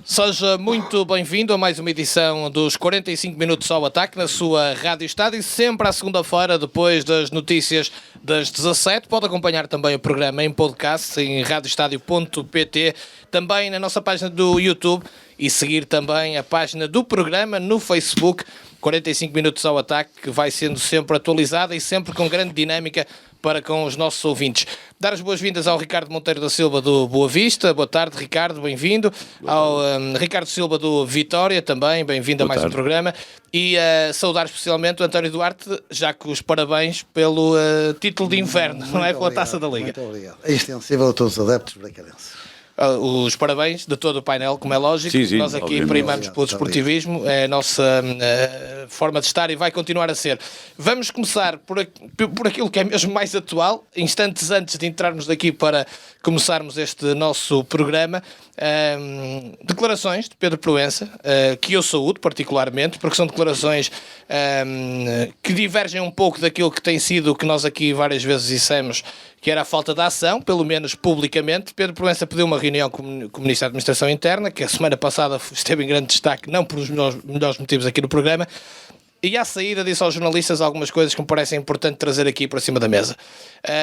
Seja muito bem-vindo a mais uma edição dos 45 Minutos ao Ataque na sua Rádio Estádio, sempre à segunda-feira, depois das notícias das 17. Pode acompanhar também o programa em podcast em radioestadio.pt, também na nossa página do YouTube e seguir também a página do programa no Facebook. 45 Minutos ao Ataque, que vai sendo sempre atualizada e sempre com grande dinâmica para com os nossos ouvintes. Dar as boas-vindas ao Ricardo Monteiro da Silva do Boa Vista. Boa tarde, Ricardo, bem-vindo. Ao Ricardo Silva do Vitória, também, bem-vindo a mais um programa. E saudar especialmente o António Duarte, já que os parabéns pelo título de inverno, não é? Pela Taça da Liga. Muito obrigado. É extensível a todos os adeptos bracarenses. Os parabéns de todo o painel, como é lógico. Sim, nós aqui primamos pelo desportivismo, é a nossa forma de estar e vai continuar a ser. Vamos começar por aquilo que é mesmo mais atual, instantes antes de entrarmos daqui para começarmos este nosso programa. Declarações de Pedro Proença, que eu saúdo particularmente, porque são declarações que divergem um pouco daquilo que tem sido o que nós aqui várias vezes dissemos, que era a falta de ação, pelo menos publicamente. Pedro Proença pediu uma reunião com o Ministro da Administração Interna, que a semana passada esteve em grande destaque, não por os melhores motivos aqui no programa, e à saída disse aos jornalistas algumas coisas que me parecem importante trazer aqui para cima da mesa.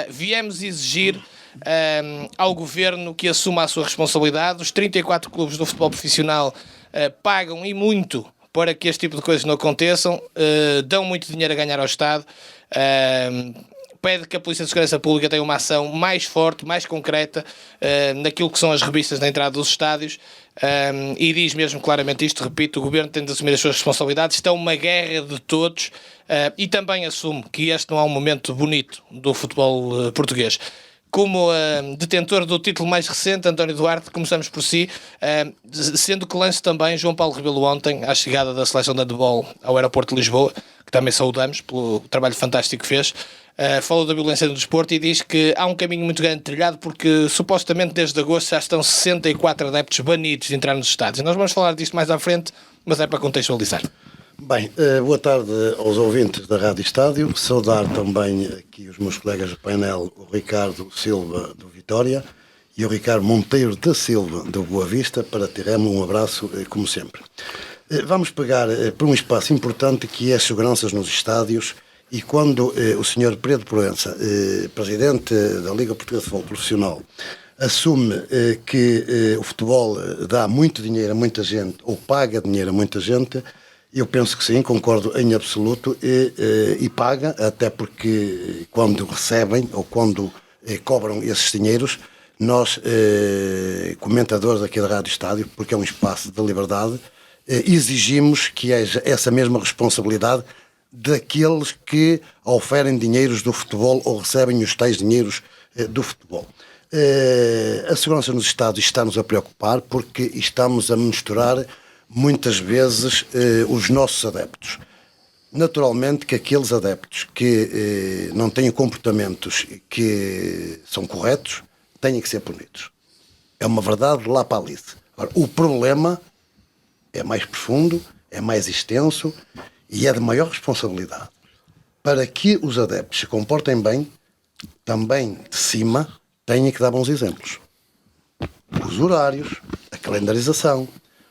Viemos exigir ao Governo que assuma a sua responsabilidade. Os 34 clubes do futebol profissional pagam e muito para que este tipo de coisas não aconteçam, dão muito dinheiro a ganhar ao Estado, pede que a Polícia de Segurança Pública tenha uma ação mais forte, mais concreta naquilo que são as revistas na entrada dos estádios, e diz mesmo claramente isto, repito, o Governo tem de assumir as suas responsabilidades, isto é uma guerra de todos, e também assume que este não é um momento bonito do futebol português. Como detentor do título mais recente, António Duarte, começamos por si, sendo que lance também João Paulo Rebelo ontem, à chegada da seleção de handball ao aeroporto de Lisboa, que também saudamos pelo trabalho fantástico que fez. Falou da violência no desporto e diz que há um caminho muito grande trilhado porque supostamente desde agosto já estão 64 adeptos banidos de entrar nos estádios. Nós vamos falar disto mais à frente, mas é para contextualizar. Bem, boa tarde aos ouvintes da Rádio Estádio. Saudar também aqui os meus colegas do painel, o Ricardo Silva do Vitória e o Ricardo Monteiro da Silva do Boa Vista, para terem um abraço como sempre. Vamos pegar por um espaço importante que é as seguranças nos estádios. E quando o Sr. Pedro Proença, presidente da Liga Portuguesa de Futebol Profissional, assume que o futebol dá muito dinheiro a muita gente, ou paga dinheiro a muita gente, eu penso que sim, concordo em absoluto, e paga, até porque quando recebem ou quando cobram esses dinheiros, nós, comentadores aqui da Rádio Estádio, porque é um espaço de liberdade, exigimos que haja essa mesma responsabilidade daqueles que oferem dinheiros do futebol ou recebem os tais dinheiros do futebol. A segurança nos estádios está-nos a preocupar porque estamos a misturar muitas vezes os nossos adeptos. Naturalmente que aqueles adeptos que não têm comportamentos que são corretos têm que ser punidos. É uma verdade lá para ali. Agora, o problema é mais profundo, é mais extenso e é de maior responsabilidade. Para que os adeptos se comportem bem, também de cima têm que dar bons exemplos. Os horários, a calendarização,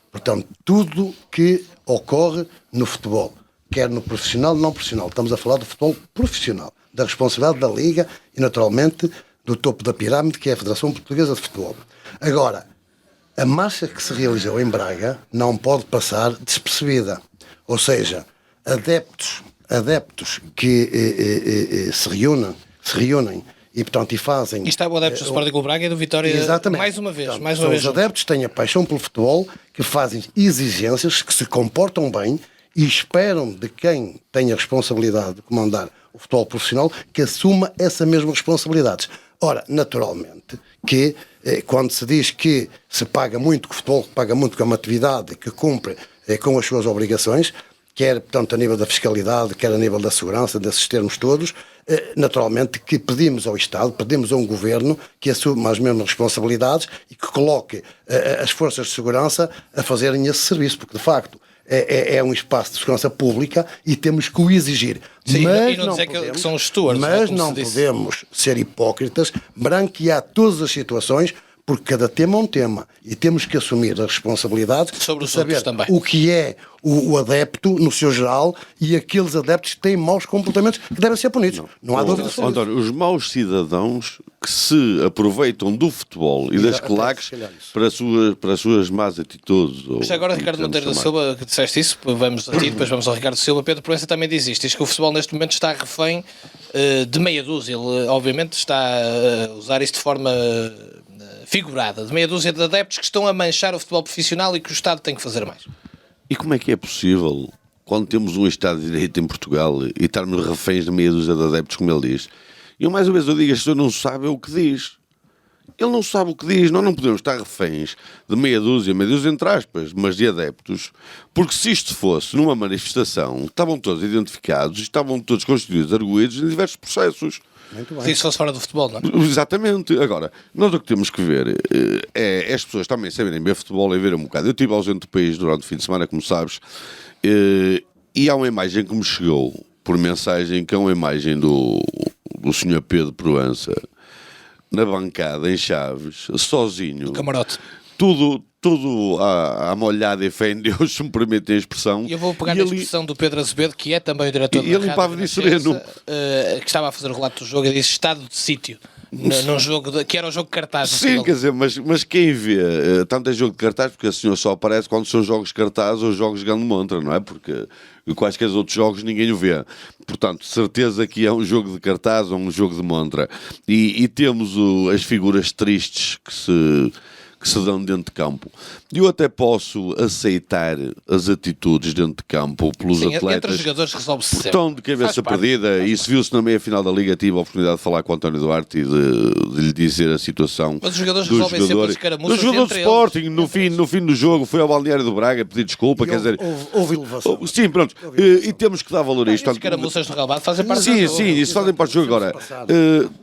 portanto, tudo que ocorre no futebol, quer no profissional ou não profissional. Estamos a falar do futebol profissional, da responsabilidade da Liga e, naturalmente, do topo da pirâmide, que é a Federação Portuguesa de Futebol. Agora, a marcha que se realizou em Braga não pode passar despercebida. Ou seja, adeptos que se reúnem e, portanto, e fazem... Isto é o adepto do Sporting Clube Braga e do Vitória. Exatamente. Mais uma vez. Os adeptos têm a paixão pelo futebol, que fazem exigências, que se comportam bem e esperam de quem tem a responsabilidade de comandar o futebol profissional que assuma essa mesma responsabilidade. Ora, naturalmente, que quando se diz que se paga muito, que o futebol paga muito, que é uma atividade que cumpre com as suas obrigações, quer, portanto, a nível da fiscalidade, quer a nível da segurança, desses termos todos, naturalmente que pedimos ao Estado, pedimos a um Governo que assuma as mesmas responsabilidades e que coloque as forças de segurança a fazerem esse serviço, porque, de facto, é um espaço de segurança pública e temos que o exigir. Sim, mas e não dizer podemos, que são os stewards. Mas não podemos ser hipócritas, branquear todas as situações, porque cada tema é um tema e temos que assumir a responsabilidade sobre de os saber outros também. o que é o adepto no seu geral e aqueles adeptos que têm maus comportamentos que devem ser punidos. Não há dúvida sobre isso. António, os maus cidadãos que se aproveitam do futebol e das claques para as suas más atitudes. Mas agora, Ricardo Monteiro da Silva, que disseste isso, vamos a ti, depois vamos ao Ricardo Silva. Pedro Proença também diz isto, diz que o futebol neste momento está refém de meia dúzia. Ele, obviamente, está a usar isto de forma figurada, de meia dúzia de adeptos que estão a manchar o futebol profissional e que o Estado tem que fazer mais. E como é que é possível, quando temos um Estado de Direito em Portugal e estarmos reféns de meia dúzia de adeptos, como ele diz? E mais uma vez eu digo, este senhor não sabe o que diz. Ele não sabe o que diz. Nós não podemos estar reféns de meia dúzia entre aspas, mas de adeptos, porque se isto fosse numa manifestação, estavam todos identificados, estavam todos constituídos, arguídos em diversos processos. Se isso fosse fora do futebol, não é? Exatamente. Agora, nós o que temos que ver é as pessoas também saberem ver futebol e ver um bocado. Eu estive ausente do país durante o fim de semana, como sabes, e há uma imagem que me chegou por mensagem, que é uma imagem do Sr. Pedro Proença na bancada em Chaves, sozinho. Camarote. Tudo à molhada e fé em Deus, se me permitem a expressão. E eu vou pegar a expressão do Pedro Azevedo, que é também o diretor da limpava de sereno, que estava a fazer o relato do jogo e disse estado de sítio, num jogo que era o jogo de cartaz. Sim, quer dizer, mas quem vê tanto é jogo de cartaz, porque o senhor só aparece quando são jogos de cartaz ou jogos de grande montra, não é? Porque quaisquer outros jogos ninguém o vê. Portanto, certeza que é um jogo de cartaz ou um jogo de montra. E temos as figuras tristes que se dão dentro de campo. Eu até posso aceitar as atitudes dentro de campo pelos atletas. Entre os jogadores resolve-se sempre. Estão de cabeça perdida, e se viu-se na meia-final da Liga, tive a oportunidade de falar com o António Duarte e de lhe dizer a situação. Mas os jogadores resolvem sempre as escaramuças. O jogador do Sporting, no fim do jogo, foi ao balneário do Braga pedir desculpa, quer dizer... Houve elevação. Sim, pronto. E temos que dar valor a isto. As escaramuças do relvado fazem parte do jogo. Sim, isso fazem parte do jogo. Agora,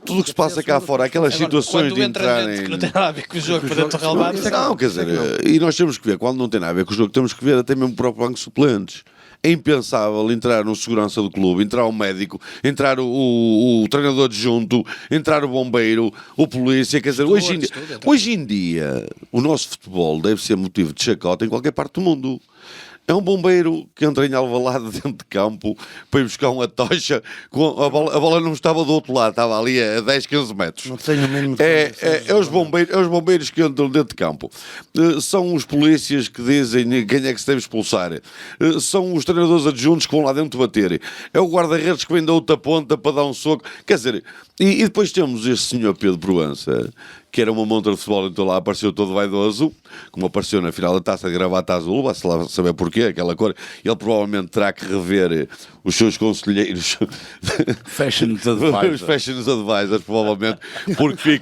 tudo o que se passa cá fora, aquelas situações de entrarem... Que não tem nada a ver com o jogo para dentro do relvado. Não, quer dizer, e nós temos que ver, quando não tem nada a ver com o jogo, temos que ver até mesmo o próprio banco de suplentes. É impensável entrar um segurança do clube, entrar um médico, entrar o treinador adjunto, entrar o bombeiro, o polícia, quer dizer, hoje em dia o nosso futebol deve ser motivo de chacota em qualquer parte do mundo. É um bombeiro que entra em Alvalade dentro de campo para ir buscar uma tocha. A bola não estava do outro lado, estava ali a 10, 15 metros. Não tenho o mínimo de é os bombeiros que entram dentro de campo. São os polícias que dizem quem é que se deve expulsar. São os treinadores adjuntos que vão lá dentro bater. É o guarda-redes que vem da outra ponta para dar um soco. Quer dizer, e depois temos este senhor Pedro Proença, que era uma montra de futebol, então lá apareceu todo vaidoso, como apareceu na final da Taça de Gravata Azul, vai-se lá saber porquê, aquela cor. Ele provavelmente terá que rever os seus conselheiros. Fashion advisors. Os fashion advisors, provavelmente, porque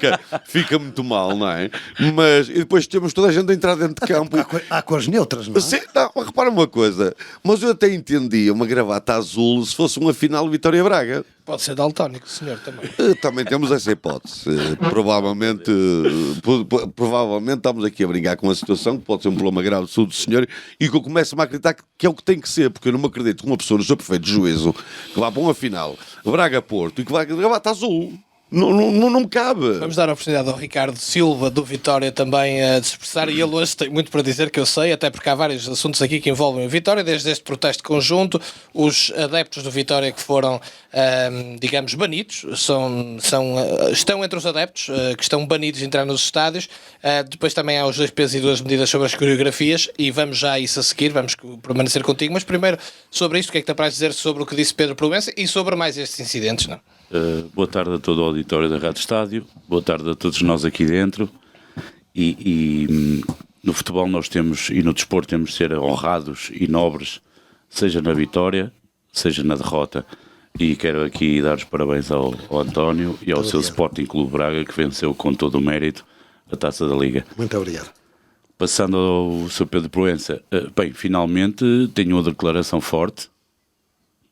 fica muito mal, não é? Mas, e depois temos toda a gente a entrar dentro de campo. Há cores neutras, não é? Sim, não, repara uma coisa, mas eu até entendia uma gravata azul se fosse uma final Vitória-Braga. Pode ser daltónico, senhor, também. Também temos essa hipótese. Provavelmente estamos aqui a brincar com uma situação que pode ser um problema grave de saúde do senhor e que eu começo-me a acreditar que é o que tem que ser, porque eu não me acredito que uma pessoa no seu perfeito juízo que vá para uma final Braga-Porto e que vai gravata azul. Não me cabe. Vamos dar a oportunidade ao Ricardo Silva do Vitória também de se expressar, e ele hoje tem muito para dizer, que eu sei, até porque há vários assuntos aqui que envolvem o Vitória, desde este protesto conjunto, os adeptos do Vitória que foram, digamos, banidos, estão entre os adeptos que estão banidos de entrar nos estádios. Depois também há os 2 pesos e 2 medidas sobre as coreografias, e vamos já a isso a seguir, vamos permanecer contigo, mas primeiro sobre isto, o que é que te apraz dizer sobre o que disse Pedro Proença e sobre mais estes incidentes, não? Boa tarde a todo o auditório da Rádio Estádio, boa tarde a todos nós aqui dentro, e no futebol nós temos, e no desporto temos de ser honrados e nobres, seja na vitória, seja na derrota, e quero aqui dar os parabéns ao António e ao seu Sporting Clube Braga, que venceu com todo o mérito a Taça da Liga. Muito obrigado. Passando ao Sr. Pedro Proença, bem, finalmente tenho uma declaração forte.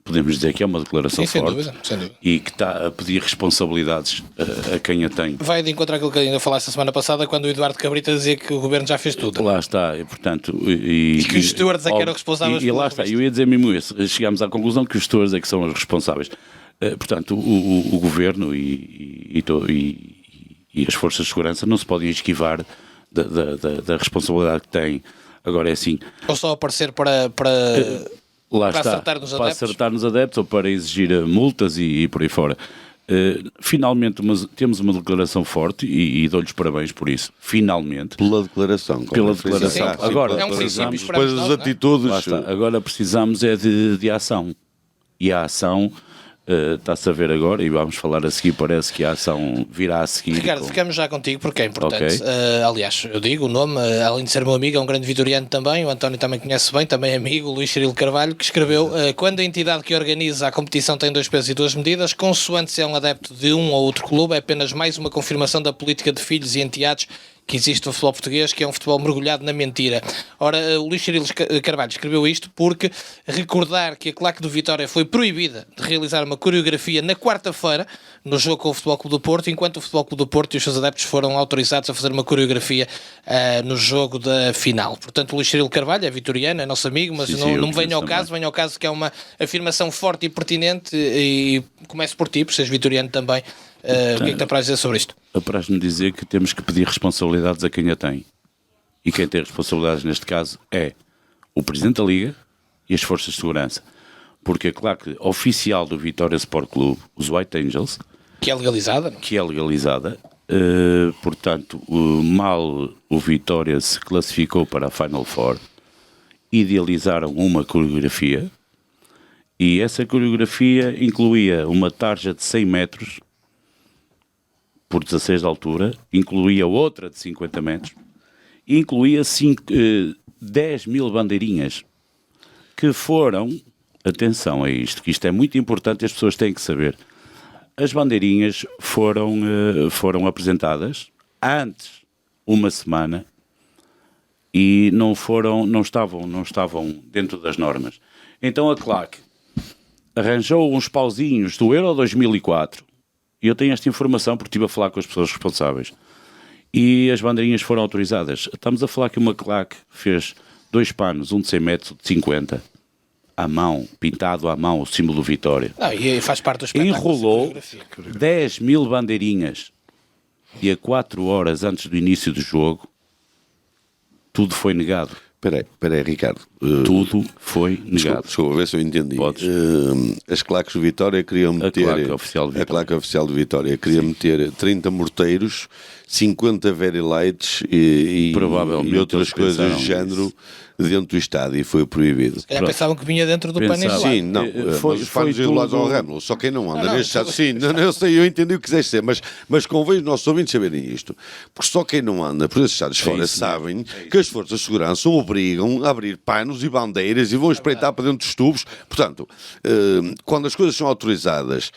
Podemos dizer que é uma declaração sem forte, dúvida. E que está a pedir responsabilidades a quem a tem. Vai de encontro àquilo que ainda falaste a semana passada, quando o Eduardo Cabrita dizia que o governo já fez tudo. Lá está, e portanto... E que os stewards é que eram responsáveis. E lá está, eu ia dizer mesmo isso. Chegámos à conclusão que os stewards é que são os responsáveis. Portanto, o governo e E as forças de segurança não se podem esquivar da responsabilidade que têm. Agora é assim... Ou só aparecer para Lá para está, acertar nos para adeptos? acertar nos adeptos ou para exigir multas e por aí fora. Finalmente temos uma declaração forte e dou-lhes parabéns por isso. Finalmente. Pela declaração. Pela declaração. Sim, Agora, é um princípio, precisamos, esperamos Depois nós, das não é? atitudes. lá está. Agora precisamos é de ação. E a ação está-se a ver agora, e vamos falar a seguir, parece que a ação virá a seguir. Ricardo, ficamos já contigo porque é importante. Ok. Aliás, eu digo o nome, além de ser meu amigo, é um grande vitoriano também. O António também conhece bem, também é amigo, o Luís Cirilo Carvalho, que escreveu: quando a entidade que organiza a competição tem 2 pesos e 2 medidas, consoante se é um adepto de um ou outro clube, é apenas mais uma confirmação da política de filhos e enteados que existe no futebol português, que é um futebol mergulhado na mentira. Ora, o Luís Cirilo Carvalho escreveu isto porque recordar que a claque do Vitória foi proibida de realizar uma coreografia na quarta-feira, no jogo com o Futebol Clube do Porto, enquanto o Futebol Clube do Porto e os seus adeptos foram autorizados a fazer uma coreografia no jogo da final. Portanto, o Luís Cirilo Carvalho é vitoriano, é nosso amigo, mas Sim, não, eu não me venha ao também. caso, venha ao caso que é uma afirmação forte e pertinente, e começo por ti, por seres vitoriano também. O que é que tem para dizer sobre isto? Apraz-me dizer que temos que pedir responsabilidades a quem a tem. E quem tem responsabilidades neste caso é o Presidente da Liga e as Forças de Segurança. Porque a claque oficial do Vitória Sport Clube, os White Angels, Que é legalizada, não? que é legalizada, portanto, mal o Vitória se classificou para a Final Four, idealizaram uma coreografia, e essa coreografia incluía uma tarja de 100 metros por 16 de altura, incluía outra de 50 metros, e incluía 10 mil bandeirinhas, que foram, atenção a isto, que isto é muito importante, as pessoas têm que saber, as bandeirinhas foram apresentadas antes, uma semana, e não estavam dentro das normas. Então a claque arranjou uns pauzinhos do Euro 2004, e eu tenho esta informação porque estive a falar com as pessoas responsáveis, e as bandeirinhas foram autorizadas. Estamos a falar que uma claque fez 2 panos, um de 100 metros, de 50, à mão, pintado à mão, o símbolo do Vitória. Não, e faz parte do espetáculo. Enrolou 10 mil bandeirinhas, e a 4 horas antes do início do jogo, tudo foi negado. Espera aí, Ricardo. Tudo foi negado. Desculpa, ver se eu entendi. Podes. As claques do Vitória queriam meter... claque oficial do Vitória. A claque oficial do Vitória queria meter 30 morteiros, 50 very lights e Provavelmente outras eles coisas pensaram do género dentro do estádio, e foi proibido. Se calhar pensavam que vinha dentro do painel. Pensava. Sim, não, Foi- mas os foi panos isolados tudo- ao Ramo, só quem não anda Não, neste estado. Sim, eu sei, eu entendi o que quiseste dizer, mas convém os nossos ouvintes saberem isto, porque só quem não anda por esses estados fora isso sabem que as forças de segurança obrigam a abrir panos e bandeiras e vão espreitar para dentro dos tubos. Portanto, quando as coisas são autorizadas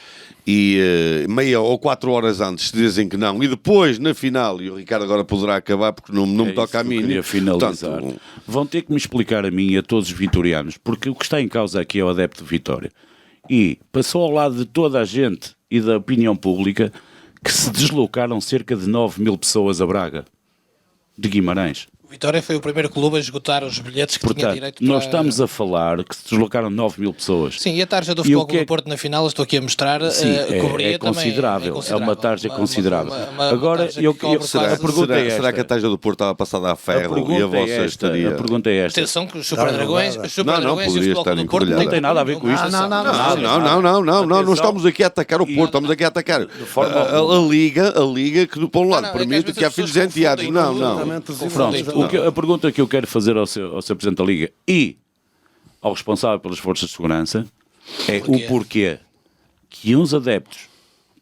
e meia ou 4 horas antes dizem que não, e depois na final, e o Ricardo agora poderá acabar porque não me toca a mim. Eu queria finalizar. Portanto, Vão ter que me explicar a mim e a todos os vitorianos, porque o que está em causa aqui é o adepto de Vitória. E passou ao lado de toda a gente e da opinião pública que se deslocaram cerca de 9 mil pessoas a Braga, de Guimarães. O Vitória foi o primeiro clube a esgotar os bilhetes que tinha Portanto, direito nós para... estamos a falar que se deslocaram 9 mil pessoas. Sim, e a tarja do E o Futebol que Clube é do Porto na final, estou aqui a mostrar, Sim, cobria é considerável. também. É uma tarja considerável. Uma Agora, tarja eu- que cobre será- quase- a pergunta é esta. será que a taja do Porto estava passada a ferro e a vossa estaria... A pergunta é esta. Atenção que os Super Dragões, os Super Não, Dragões e o poderia Futebol estar Clube do Porto encolhada. Não tem nada a ver com isto. Não estamos aqui a atacar o Porto, estamos aqui a atacar a Liga que, por um lado, Não, é que às permite vezes que há as filhos pessoas enteados. confundem Não. Confundem. A pergunta que eu quero fazer ao seu Presidente da Liga e ao responsável pelas Forças de Segurança é o porquê que uns adeptos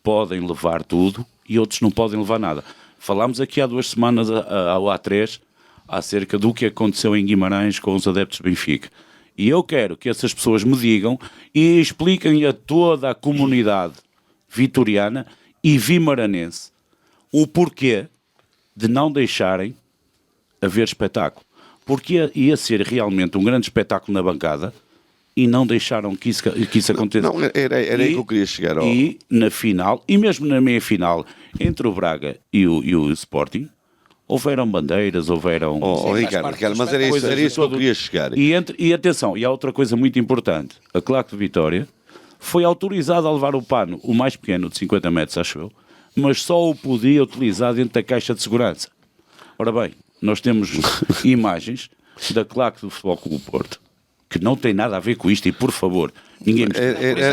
podem levar tudo e outros não podem levar nada. Falámos aqui há 2 semanas, ou há 3, acerca do que aconteceu em Guimarães com os adeptos do Benfica. E eu quero que essas pessoas me digam e expliquem a toda a comunidade vitoriana e vimaranense o porquê de não deixarem haver espetáculo. Porque ia ser realmente um grande espetáculo na bancada e não deixaram que isso acontecesse. Não, era aí que eu queria chegar. E na final, e mesmo na meia-final, entre o Braga e o Sporting, houveram bandeiras, houveram... Ricardo, mas era isso que eu queria chegar. E atenção, e há outra coisa muito importante. A claque de Vitória foi autorizada a levar o pano, o mais pequeno, de 50 metros, acho eu, mas só o podia utilizar dentro da caixa de segurança. Ora bem, nós temos imagens da claque do Futebol Clube do Porto, que não tem nada a ver com isto, e por favor, ninguém me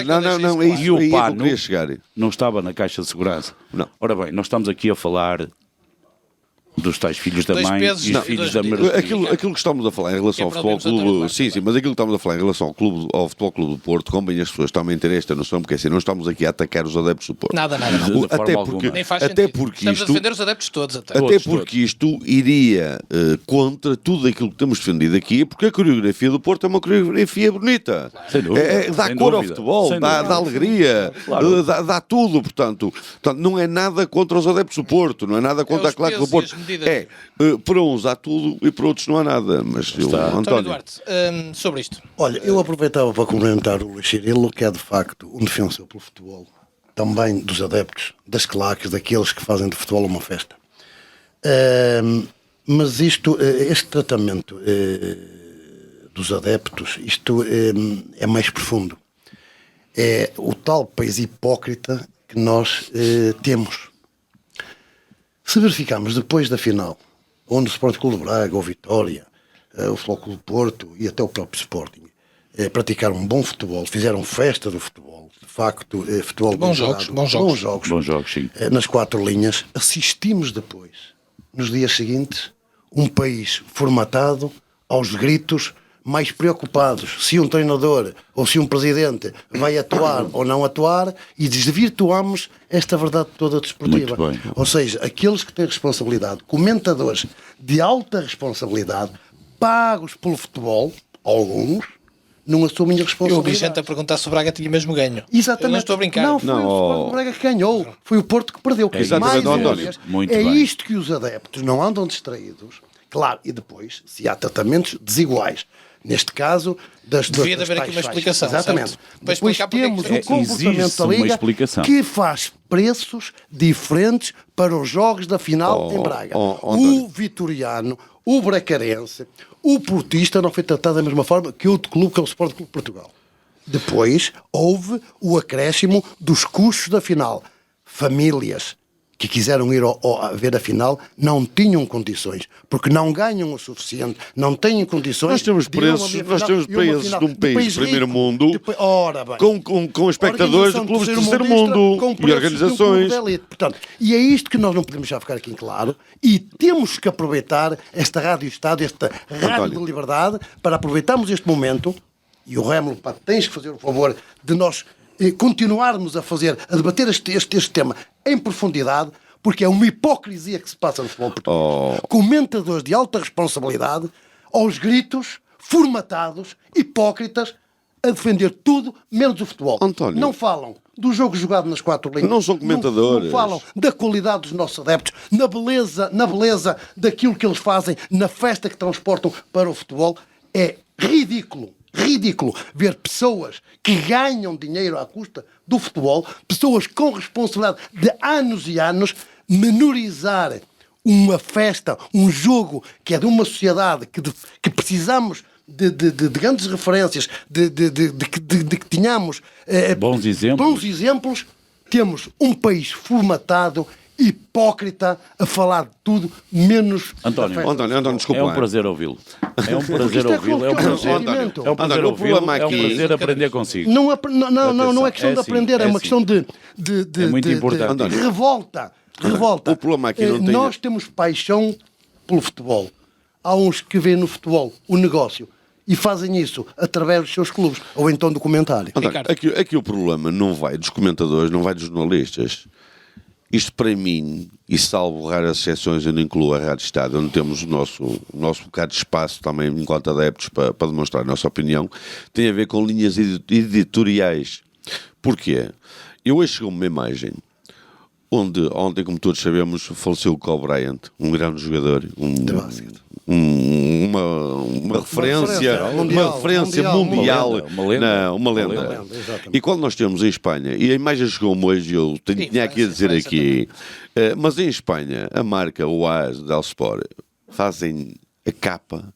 Não, é isso e o que eu pano queria chegar. não estava na caixa de segurança. Não. Ora bem, nós estamos aqui a falar dos tais filhos da Dois mãe pesos e e os filhos duas da medidas. mãe. Aquilo que estamos a falar em relação ao Que é Futebol problemas Clube, anteriores, sim, mas aquilo que estamos a falar em relação ao Futebol Clube do Porto, convém as pessoas também terem esta noção, porque assim, não estamos aqui a atacar os adeptos do Porto. Nada. De forma Até alguma. porque, Nem faz até sentido. porque Estamos a isto, defender os adeptos todos até. até Todos, porque isto iria contra tudo aquilo que temos defendido aqui, porque a coreografia do Porto é uma coreografia bonita. Sem dúvida. Dá Sem cor ao dúvida. futebol, Sem dá dúvida. alegria, Claro. dá tudo, portanto, não é nada contra os adeptos do Porto, não é nada contra a os claque do pesos e Porto. as medidas. Para uns há tudo e para outros não há nada. Mas António António, Duarte, sobre isto. Olha, eu aproveitava para comentar o Luís Cirilo, que é de facto um defensor pelo futebol, também dos adeptos, das claques, daqueles que fazem do futebol uma festa. Mas este tratamento dos adeptos, isto é mais profundo. É o tal país hipócrita que nós temos. Se verificarmos depois da final, onde o Sport Clube de Braga, ou Vitória, o Futebol Clube do Porto e até o próprio Sporting praticaram um bom futebol, fizeram festa do futebol, de facto, futebol Bons bem jogos, jogado, bons jogos. Bons jogos, sim. nas 4 linhas, assistimos depois, nos dias seguintes, um país formatado aos gritos, mais preocupados se um treinador ou se um presidente vai atuar ou não atuar, e desvirtuamos esta verdade toda desportiva. Muito bem. Ou seja, aqueles que têm responsabilidade, comentadores de alta responsabilidade, pagos pelo futebol, alguns, não assumem a Eu responsabilidade. ouvi gente a perguntar se o Braga tinha mesmo ganho. Exatamente. Eu não estou a brincar. Não, foi o Sporting Braga que ganhou. Foi o Porto que perdeu. exatamente, Mais uma António. vez, Muito é bem. isto que os adeptos não andam distraídos. Claro, e depois, se há tratamentos desiguais, neste caso, Devia de das haver aqui tais uma faixas. explicação, Exatamente. certo? Para Depois explicar porque é que temos isto o é- comportamento exige-se da uma Liga explicação. que faz preços diferentes para os jogos da final em Braga. António. O vitoriano, o bracarense, o portista não foi tratado da mesma forma que outro clube, que é o Sport Clube de Portugal. Depois houve o acréscimo dos custos da final. Famílias que quiseram ir a ver a final não tinham condições, porque não ganham o suficiente, não têm condições. Nós temos de ir a uma preços, meia nós final temos e uma preços final de um país de primeiro rico. mundo, Ora bem. com espectadores de Organização clubes de terceiro terceiro-mundista, mundo com e preços de um clube organizações. de elite. Portanto, e é isto que nós não podemos já ficar aqui em claro, e temos que aproveitar esta Rádio Estado, esta Rádio António. de Liberdade, para aproveitarmos este momento, e o Rémulo, pá, tens que fazer o favor de nós continuarmos a debater este tema em profundidade, porque é uma hipocrisia que se passa no futebol português. Comentadores de alta responsabilidade, aos gritos, formatados, hipócritas, a defender tudo menos o futebol. António. Não falam do jogo jogado nas 4 linhas. Não são comentadores. Não falam da qualidade dos nossos adeptos, na beleza daquilo que eles fazem, na festa que transportam para o futebol. É ridículo ver pessoas que ganham dinheiro à custa do futebol, pessoas com responsabilidade de anos e anos, menorizar uma festa, um jogo que é de uma sociedade que precisamos de grandes referências, de que tenhamos Bons exemplos. Temos um país formatado, hipócrita, a falar de tudo, menos António, da festa. António, desculpa. É um prazer ouvi-lo. É um prazer isto é ouvi-lo. É um aquilo que é o prazer, sentimento. é um prazer António, o ouvi-lo. problema É um aqui- prazer aprender consigo. Não é questão É de assim, aprender, é é uma assim. questão de É muito importante. de António. revolta. O problema aqui não tem- Nós temos paixão pelo futebol. Há uns que veem no futebol o negócio e fazem isso através dos seus clubes ou então do comentário. António, Ricardo. aqui o problema não vai dos comentadores, não vai dos jornalistas. Isto para mim, e salvo raras exceções, eu não incluo a Rádio Estado, onde temos o nosso bocado de espaço também enquanto adeptos para demonstrar a nossa opinião, tem a ver com linhas editoriais. Porquê? Eu hoje chegou uma imagem onde ontem, como todos sabemos, faleceu o Kobe Bryant, um grande jogador, De basquete. uma referência mundial, Uma lenda. Não, uma lenda. Uma lenda, exatamente. E quando nós temos em Espanha, e a imagem chegou-me hoje, eu tinha aqui a dizer França aqui, mas em Espanha, a marca UAS del Sport fazem a capa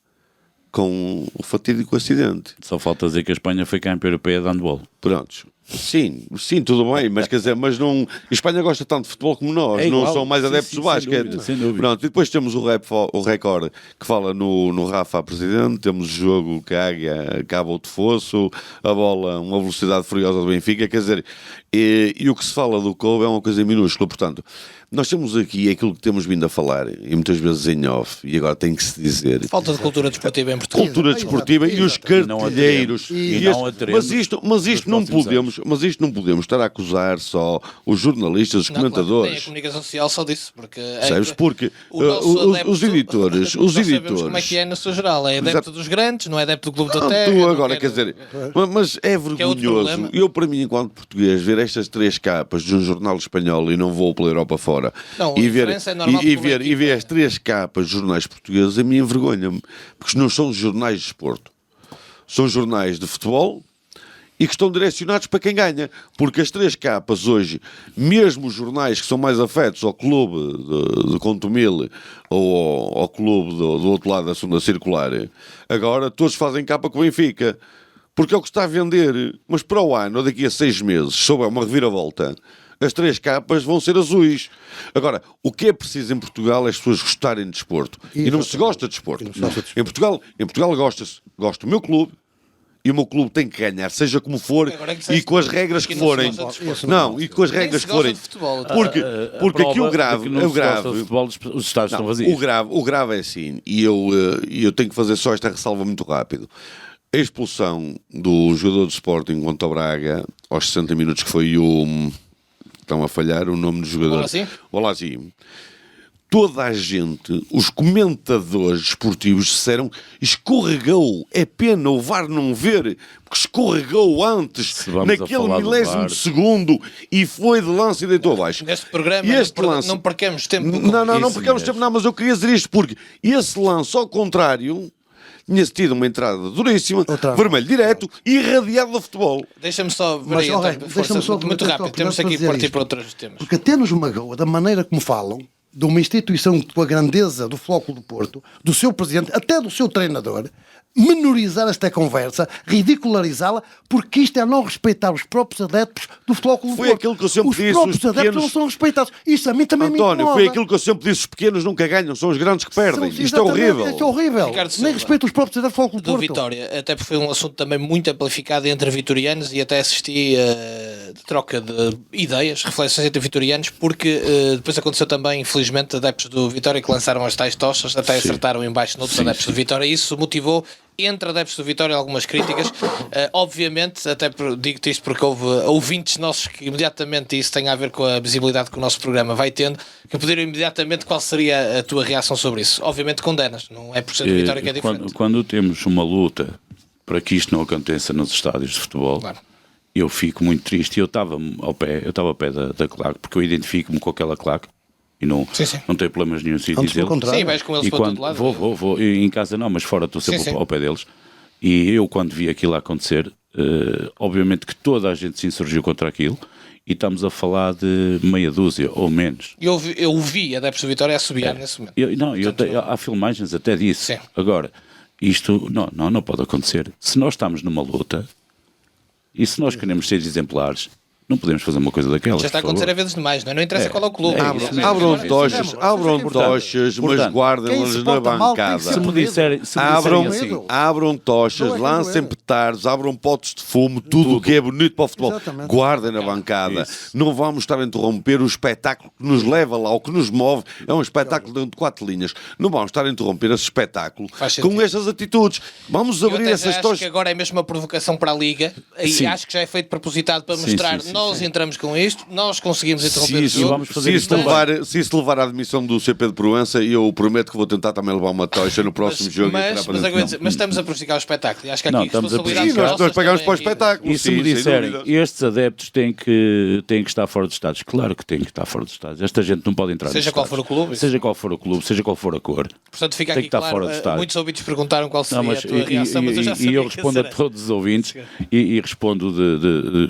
com o fatídico acidente. Só falta dizer que a Espanha foi campeã europeia de handball. Prontos. Sim, tudo bem, mas quer dizer, mas não. A Espanha gosta tanto de futebol como nós, não são mais adeptos do basquete. Sem dúvida. Pronto, e depois temos o Record que fala no Rafa a presidente, temos o jogo que a Águia acaba o fosso, a bola, uma velocidade furiosa do Benfica, quer dizer, e o que se fala do Couve é uma coisa minúscula, portanto. Nós temos aqui aquilo que temos vindo a falar, e muitas vezes em off, e agora tem que se dizer. Falta de cultura desportiva em Portugal. Cultura desportiva e os cartilheiros. Mas isto não podemos estar a acusar só os jornalistas, os comentadores. Nem a comunicação social só disso, porque... Sabes? Porque os editores... Nós sabemos como é que é na sua geral. É adepto dos grandes, não é adepto do Clube da Terra. Tu agora, quer dizer... Mas é vergonhoso. Eu, para mim, enquanto português, ver estas 3 capas de um jornal espanhol, e não vou pela Europa fora, não, e ver as 3 capas de jornais portugueses, a mim envergonha-me, porque não são jornais de desporto, são jornais de futebol e que estão direcionados para quem ganha, porque as 3 capas hoje, mesmo os jornais que são mais afetos ao clube de Contumil ou ao clube do outro lado da segunda circular, agora todos fazem capa com o Benfica, porque é o que está a vender. Mas para o ano, ou daqui a 6 meses, se houver uma reviravolta, as 3 capas vão ser azuis. Agora, o que é preciso em Portugal é as pessoas gostarem de desporto. E não se gosta de desporto. Em Portugal gosta-se. Gosta do meu clube. E o meu clube tem que ganhar, seja como for, e com as regras que forem. Não, e com as regras que forem. Porque aqui o grave. Os estádios estão vazios. O grave é assim, e eu tenho que fazer só esta ressalva muito rápido. A expulsão do jogador de Sporting contra o Braga, aos 60 minutos, que foi o... Estão a falhar o nome do jogador. Olá, sim. Toda a gente, os comentadores esportivos disseram, escorregou, é pena o VAR não ver, porque escorregou antes, naquele milésimo de segundo, e foi de lance e deitou abaixo. Neste programa não percamos tempo. Não percamos tempo, mas eu queria dizer isto, porque esse lance, ao contrário... Tinha-se tido uma entrada duríssima, vermelho direto e irradiado do futebol. Deixa-me só... Deixa-me só muito rápido, temos aqui que partir para outros temas. Porque até nos magoa, da maneira como falam, de uma instituição com a grandeza do Flóculo do Porto, do seu presidente, até do seu treinador, menorizar esta conversa, ridicularizá-la, porque isto é não respeitar os próprios adeptos do Flóculo do Porto. Foi aquilo que eu sempre disse. Os próprios adeptos não são respeitados. Isso a mim também me incomoda. Foi aquilo que eu sempre disse. Os pequenos nunca ganham, são os grandes que perdem. Isto é horrível. Isto é horrível. Nem respeito os próprios adeptos do Flóculo do Porto. Do Vitória, até porque foi um assunto também muito amplificado entre vitorianos e até assisti de troca de ideias, reflexões entre vitorianos, porque depois aconteceu também, infelizmente, adeptos do Vitória que lançaram as tais tochas, até acertaram em baixo noutros adeptos do Vitória, e isso motivou entre adeptos do Vitória algumas críticas. Obviamente, até digo-te isto porque houve ouvintes nossos que imediatamente, isso tem a ver com a visibilidade que o nosso programa vai tendo, que pediram imediatamente qual seria a tua reação sobre isso. Obviamente condenas, não é por ser do Vitória que é diferente. Quando temos uma luta para que isto não aconteça nos estádios de futebol, claro, eu fico muito triste. Eu estava ao pé da claque, porque eu identifico-me com aquela claque. E não tenho problemas nenhum em dizê-lo. Sim, vais com eles para todo lado. Vou. Em casa não, mas fora estou sempre ao pé deles. E eu, quando vi aquilo acontecer, obviamente que toda a gente se insurgiu contra aquilo, e estamos a falar de meia dúzia ou menos. Eu vi adeptos do Vitória a subir nesse momento. Há filmagens até disso. Sim. Agora, isto não pode acontecer. Se nós estamos numa luta, e se nós queremos ser exemplares, não podemos fazer uma coisa daquelas. Já está a acontecer a vezes demais, não é? Não interessa qual é o clube. Abram tochas, mas guardem-las na bancada. Se me disserem assim, abram tochas, lancem petardos, abram potes de fumo, tudo o que é bonito para o futebol. Exatamente. Guardem na bancada. Isso. Não vamos estar a interromper o espetáculo que nos leva lá, o que nos move. É um espetáculo de 4 linhas. Não vamos estar a interromper esse espetáculo com estas atitudes. Vamos abrir essas tochas. Acho que agora é mesmo uma provocação para a Liga, e acho que já é feito propositado para mostrar. Nós entramos com isto, nós conseguimos interromper o jogo. Se isso levar à admissão do CP de Proença, eu prometo que vou tentar também levar uma tocha no próximo jogo. Mas estamos a prejudicar o espetáculo. E acho que aqui nós pagamos para o espetáculo. E se me disserem, estes adeptos têm que estar fora dos estádios, claro que têm que estar fora dos estádios. Esta gente não pode entrar. Seja qual for o clube. Seja qual for o clube, seja qual for a cor. Portanto, fica aqui claro, muitos ouvintes perguntaram qual seria a tua reação, mas eu já sabia. E eu respondo a todos os ouvintes e respondo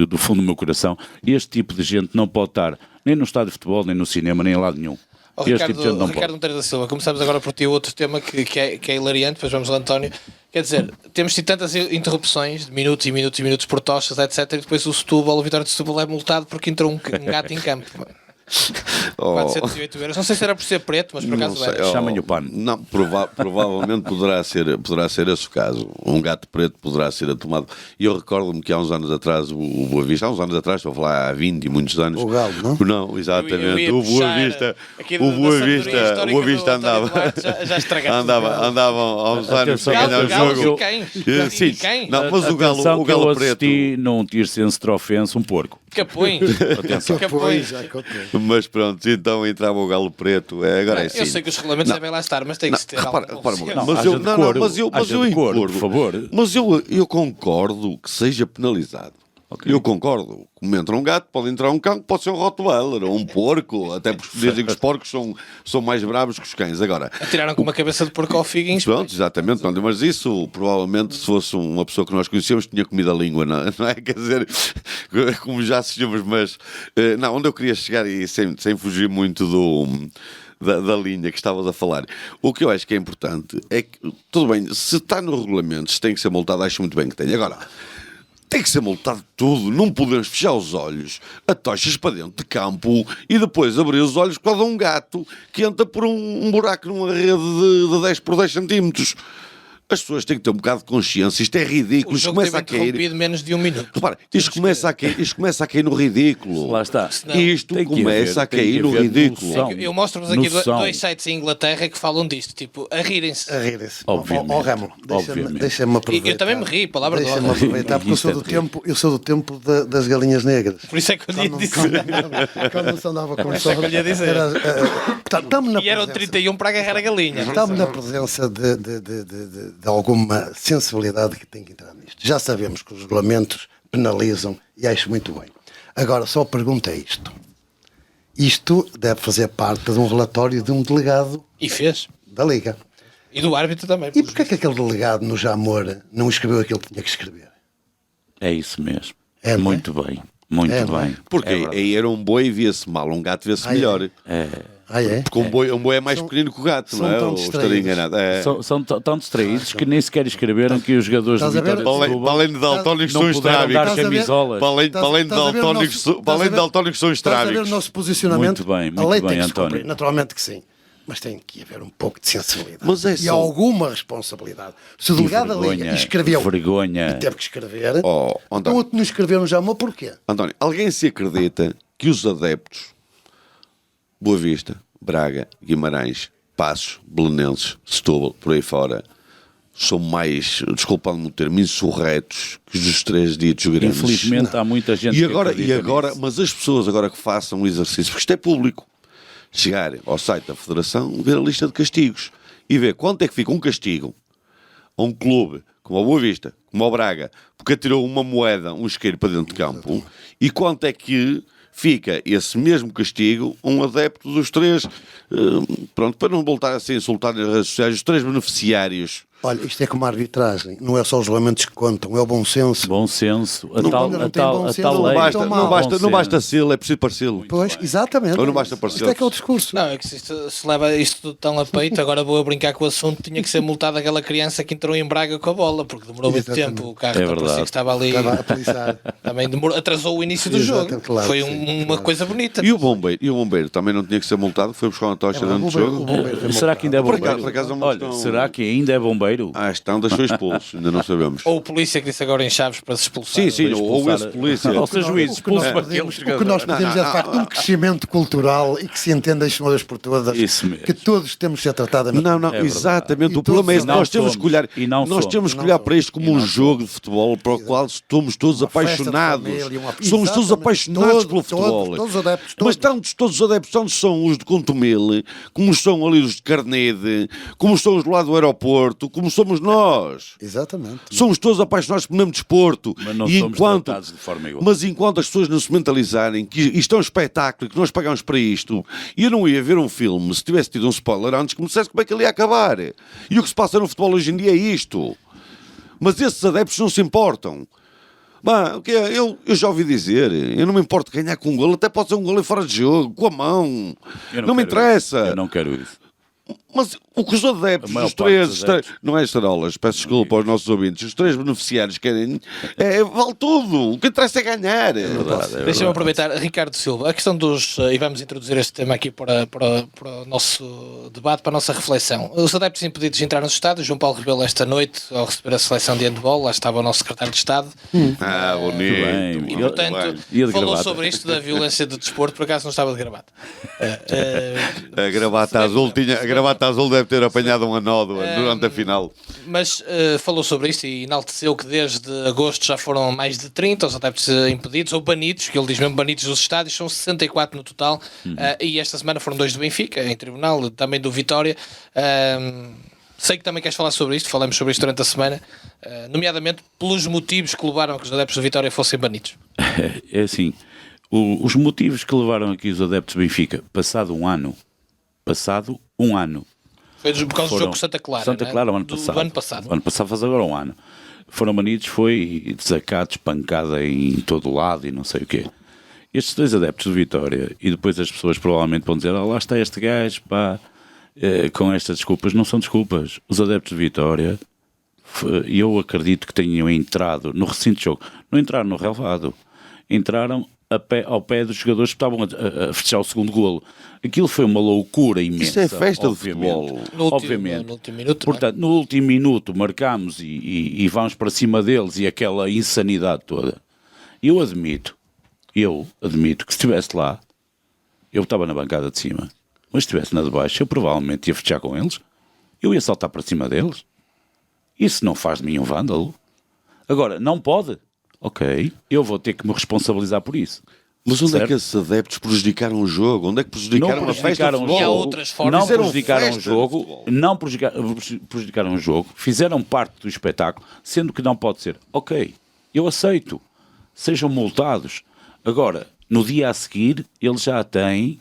do fundo do meu coração. Este tipo de gente não pode estar nem no estádio de futebol, nem no cinema, nem em lado nenhum. Este tipo de gente não Ricardo pode. Monteiro da Silva, começamos agora por ti outro tema que é hilariante, depois vamos ao António. Quer dizer, temos tido tantas interrupções de minutos e minutos e minutos por tochas, etc. E depois o Setúbal, o Vitória de Setúbal é multado porque entrou um gato em campo. 408 euros. Não sei se era por ser preto, mas por acaso era. Chamem-lhe o pano. Não, provavelmente poderá ser esse o caso. Um gato preto poderá ser tomado. E eu recordo-me que há uns anos atrás, o Boa Vista, há uns anos atrás, estou a falar há 20 e muitos anos. O Galo, não? Não, exatamente. Eu ia O Boa puxar Vista, aqui o da Boa sabedoria Vista, o histórica Boa do Vista António andava. Duarte, já estragaste tudo. Andavam há uns anos Atenção, a ganhar o Galo, jogo. quem? Sim, Quem? não, mas o Atenção Galo que eu preto. assisti num tir-senso de ofensa, um porco. Capões. Atenção. Capões. Já contou. Mas pronto, então entrava o Galo preto. Agora é assim. Eu sei que os regulamentos devem lá estar, mas tem que se ter Repara, alguma repara, consciência. mas haja eu, decoro, mas eu haja decoro, concordo, por favor. Mas eu concordo que seja penalizado. Ok. Eu concordo. Como entra um gato, pode entrar um cão, pode ser um Rottweiler ou um porco, até porque dizem que os porcos são mais bravos que os cães. Agora, Atiraram com uma cabeça de porco ao Figuinhos. pronto, exatamente, pronto, mas isso provavelmente se fosse uma pessoa que nós conhecemos tinha comido a língua, não é? Quer dizer, como já assistimos, mas não, onde eu queria chegar e sem fugir muito da linha que estavas a falar. O que eu acho que é importante é que, tudo bem, se está no regulamento, se tem que ser multado, acho muito bem que tenha. Agora, tem que ser multado tudo, não podemos fechar os olhos a tochas para dentro de campo e depois abrir os olhos quando há um gato que entra por um buraco numa rede de 10 por 10 centímetros. As pessoas têm que ter um bocado de consciência, isto é ridículo, O isto jogo começa teve a cair. interrompido menos de um minuto. Repara, isto começa a cair no ridículo. Lá está. Isto Tem que começa haver- a tem que cair no haver ridículo. noção. Eu mostro-vos aqui Noção. dois sites em Inglaterra que falam disto, tipo, a rirem-se. A rir-se. Obviamente. Ó, Ramo, Obviamente. deixa-me aproveitar. Eu também me ri, palavra de Deixa-me honra. aproveitar, porque Isto é eu sou do tempo das galinhas negras. Por isso é que eu lhe disse. Quando se andava com isso é que eu lhe ia dizer. Estamos na E era o presença. 31 para agarrar a galinha. Estamos na presença de alguma sensibilidade que tem que entrar nisto. Já sabemos que os regulamentos penalizam e acho muito bem. Agora, só a pergunta é isto. Isto deve fazer parte de um relatório de um delegado E fez. da Liga. E do árbitro também. E porquê é que aquele delegado no Jamor não escreveu aquilo que tinha que escrever? É isso mesmo. É, não é? Muito bem. Muito É, não é? bem. Porque É verdade. aí era um boi e via-se mal, um gato via-se melhor. Ah, é? Porque um boi é mais pequenino que o gato, são não é? tão Ou estarei distraídos. enganado. É. São tão distraídos que nem sequer escreveram que os jogadores do Estás a ver? Vitória de Para Setúbal além de daltónicos não são puderam dar estrábicos. Estás a ver? camisolas. Para além de Estás a ver o daltónicos, nosso- para além de daltónicos são Estás a ver o estrábicos. nosso posicionamento? Muito bem, a muito lei bem, tem que se António. cumprir, naturalmente que sim. Mas tem que haver um pouco de sensibilidade. Mas é e só- alguma responsabilidade. Se o delegado da Liga vergonha, escreveu vergonha. e teve que escrever, Oh, então António. outro não escreveu no Jamor, porquê? António, alguém se acredita que os adeptos Boa Vista, Braga, Guimarães, Passos, Belenenses, Setúbal, por aí fora, são mais, desculpando-me o termo, insurretos que os três ditos grandes? Infelizmente há muita gente E que agora, acredita nisso. mas as pessoas agora que façam o exercício, porque isto é público, chegarem ao site da Federação, ver a lista de castigos e ver quanto é que fica um castigo a um clube como o Boa Vista, como o Braga, porque atirou uma moeda, um isqueiro para dentro de campo, e quanto é que fica esse mesmo castigo a um adepto dos três, pronto, para não voltar a ser insultado nas redes sociais, os três beneficiários. Olha, isto é como a arbitragem. Não é só os regulamentos que contam, é o bom senso. Bom senso. A Não, tal, quando não a tem tal, bom a senso, tal não lei. basta- Não basta ser, é preciso parecê-lo. Pois, exatamente. Ou não basta parecer. Isto é que é o discurso. Não, é que se leva isto tudo tão a peito, agora vou a brincar com o assunto, tinha que ser multada aquela criança que entrou em Braga com a bola, porque demorou muito Exatamente. tempo, o carro É parecia verdade. que estava ali, Estava a policiar. também atrasou o início do Exatamente, jogo, claro, foi sim, uma claro. coisa bonita. E o bombeiro também não tinha que ser multado, foi buscar uma tocha dentro do jogo. Será que ainda é Por bombeiro? acaso é uma Olha, questão- será que ainda é bombeiro? Ah, estão, deixou expulso, ainda não sabemos. Ou o polícia que disse agora em Chaves para se expulsar. Sim, Para ou esse expulsar- polícia. Ou seja, juiz, expulso O aquele que nós jogador. pedimos é de facto um crescimento cultural e que se entenda as senhoras por todas, Isso mesmo. que todos temos de ser tratados. Não, verdade. exatamente. E O problema é esse. todos Nós temos que olhar, E não nós somos. temos que Não olhar somos. para isto como um jogo de futebol para o qual estamos todos Uma festa de apaixonados. família, Somos todos exatamente. apaixonados pelo futebol. Todos os adeptos, Mas todos. todos os adeptos, tanto são os de Contumele, como são ali os de Carnede, como são os do lado do aeroporto, como somos nós. Exatamente. Somos todos apaixonados pelo mesmo desporto. Mas não E somos enquanto, tratados de forma igual. mas enquanto as pessoas não se mentalizarem que isto é um espetáculo, que nós pagamos para isto, e eu não ia ver um filme se tivesse tido um spoiler antes que me dissesse como é que ele ia acabar. E o que se passa no futebol hoje em dia é isto. Mas esses adeptos não se importam. O que é? Eu já ouvi dizer, eu não me importo ganhar com um golo, até pode ser um golo em fora de jogo, com a mão. Não me interessa. Eu não quero isso. Mas o que os adeptos, os três, não é estarolas, peço desculpa aos nossos ouvintes, os três beneficiários querem, vale tudo, o que interessa é ganhar. Deixa-me aproveitar, Ricardo Silva, a questão e vamos introduzir este tema aqui para o nosso debate, para a nossa reflexão. Os adeptos impedidos de entrar nos estádios, João Paulo Rebelo esta noite, ao receber a seleção de handball, lá estava o nosso secretário de Estado. Bonito. E, portanto, falou sobre isto da violência do desporto, por acaso não estava de gravata. A gravata azul deve ter apanhado uma nódoa durante a final. Mas falou sobre isto e enalteceu que desde agosto já foram mais de 30 os adeptos impedidos ou banidos, que ele diz mesmo banidos dos estádios, são 64 no total. E esta semana foram 2 do Benfica, em tribunal, também do Vitória. Sei que também queres falar sobre isto, falamos sobre isto durante a semana, nomeadamente pelos motivos que levaram a que os adeptos do Vitória fossem banidos. É assim, os motivos que levaram aqui os adeptos do Benfica, passado um ano, Foi por causa do jogo com Santa Clara. Santa Clara, o ano passado. O ano passado faz agora um ano. Foram banidos, foi desacatos, pancada em todo lado e não sei o quê. Estes 2 adeptos do Vitória, e depois as pessoas provavelmente vão dizer, lá está este gajo, pá, com estas desculpas. Não são desculpas. Os adeptos de Vitória, eu acredito que tenham entrado no recinto de jogo. Não entraram no relvado. Entraram ao pé dos jogadores que estavam a fechar o segundo golo. Aquilo foi uma loucura imensa. Isso é festa obviamente. de futebol. Obviamente. No último minuto, portanto, no último minuto marcámos e vamos para cima deles e aquela insanidade toda. Eu admito que se estivesse lá, eu estava na bancada de cima, mas se estivesse na de baixo, eu provavelmente ia fechar com eles, eu ia saltar para cima deles. Isso não faz de mim um vândalo. Agora, não pode? Ok, eu vou ter que me responsabilizar por isso. Mas onde é que esses adeptos prejudicaram o jogo? Onde é que prejudicaram a festa de futebol? E há outras formas. Não prejudicaram o jogo, prejudicaram o jogo, fizeram parte do espetáculo, sendo que não pode ser. Ok, eu aceito, sejam multados. Agora, no dia a seguir, eles já têm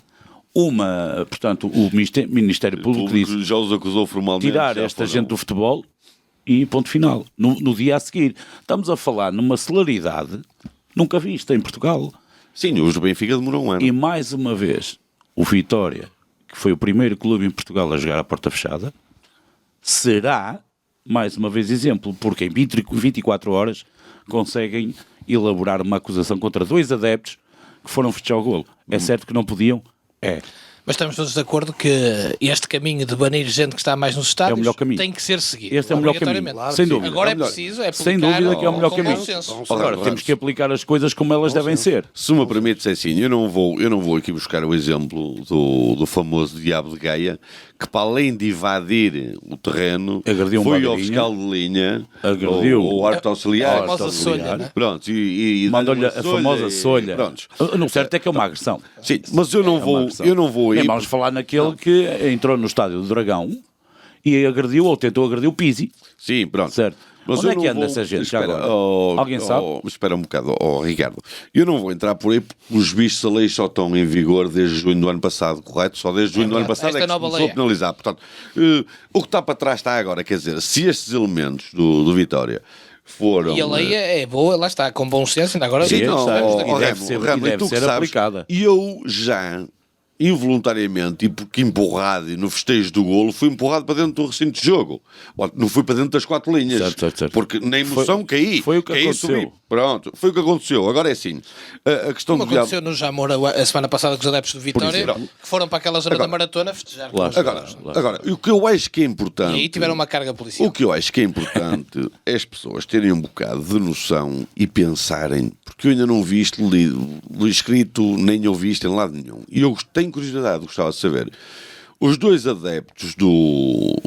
portanto, o Ministério Público disse, já os acusou formalmente. Tirar esta gente do futebol e ponto final. No dia a seguir. Estamos a falar numa celeridade nunca vista em Portugal. Sim, o Benfica demorou um ano. E mais uma vez, o Vitória, que foi o primeiro clube em Portugal a jogar à porta fechada, será, mais uma vez, exemplo, porque em 24 horas conseguem elaborar uma acusação contra 2 adeptos que foram fechar o golo. É certo que não podiam? É. Mas estamos todos de acordo que este caminho de banir gente que está mais nos estádios tem que ser seguido. Este é o melhor caminho, sem dúvida. Agora é preciso aplicar sem dúvida que é o melhor caminho. Agora, temos que aplicar as coisas como elas devem ser. Se me permite, Cecinho, eu não vou aqui buscar o exemplo do famoso Diabo de Gaia, que para além de invadir o terreno, agrediu foi ao fiscal de linha, agrediu o árbitro auxiliar. A famosa solha, né? Pronto, e mandou-lhe a famosa solha. O certo é que é uma agressão. Sim, mas eu não vou nem vamos falar naquele que entrou no estádio do Dragão e agrediu ou tentou agredir o Pizzi. Sim, pronto. Certo. Mas onde é que anda essa gente? Alguém sabe? Espera um bocado, Ricardo. Eu não vou entrar por aí porque os bichos da lei só estão em vigor desde junho do ano passado, correto? Só desde junho do ano passado é que se começou a penalizar. Portanto, o que está para trás está agora. Quer dizer, se estes elementos do Vitória foram... E a lei é boa, lá está, com bom senso, ainda agora... Sim, deve ser aplicada. E eu já... involuntariamente e porque empurrado no festejo do golo, fui empurrado para dentro do recinto de jogo. Não fui para dentro das 4 linhas. Certo. Porque na emoção caí. Foi o que aconteceu. Subi. Pronto, foi o que aconteceu. Agora é assim. A questão como aconteceu no Jamor a semana passada com os adeptos do Vitória, que foram para aquela zona da maratona festejar. Agora, o que eu acho que é importante... E aí tiveram uma carga policial. O que eu acho que é importante é as pessoas terem um bocado de noção e pensarem, porque eu ainda não vi isto escrito, nem ouvi isto em lado nenhum. E eu tenho curiosidade, gostava de saber. Os 2 adeptos do